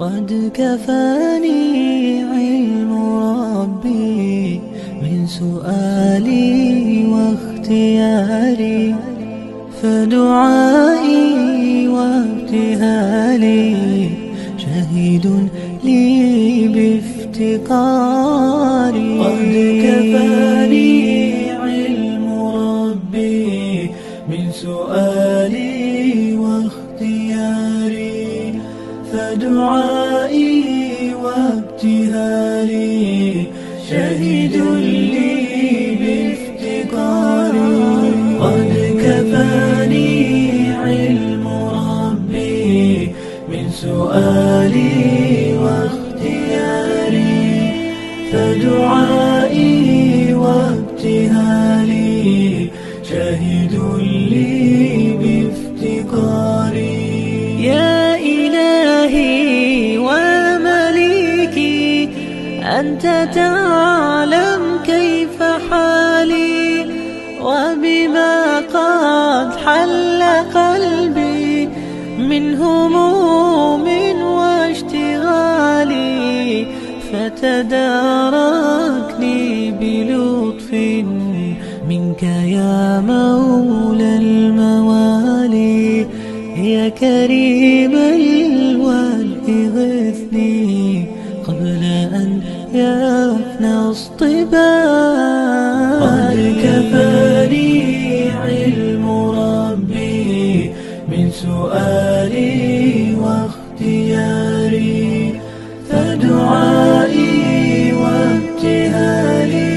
قد كفاني علم ربي من سؤالي واختياري، فدعائي وابتهالي شهيد لي بافتقاري. قد كفاني علم ربي من سؤالي واختياري، فدعائي وابتهالي شهيد لي بافتقاري. قد كفاني علم ربي من سؤالي واختياري، فدعائي وابتهالي شهيد لي بافتقاري. يا إلهي ومليكي أنت تعلم كيف حالي، وبما قد حل قلبي من هموم واشتغالي، فتداركني بلطف منك يا مولى الموالي. يا كريم الوجه غثني قبل أن يفنى اصطباري. قد كفاني علم ربي من سؤالي واختياري، فدعائي وابتهالي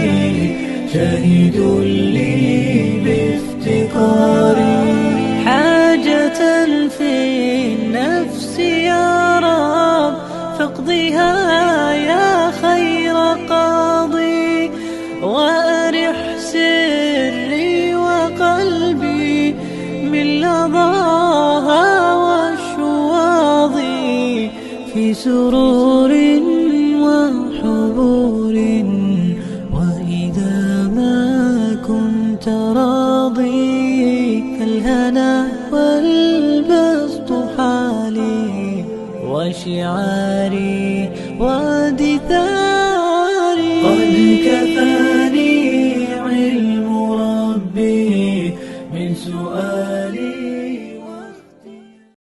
شهيد لي بافتقاري. حاجة في النفس يا رب فاقضها يا خير قاضي، وأرح سري وقلبي من لظاها والشواظي، في سرور وحبور وإذا ما كنت راضي، فالهنا والبسط حالي وشعاري ودثاري.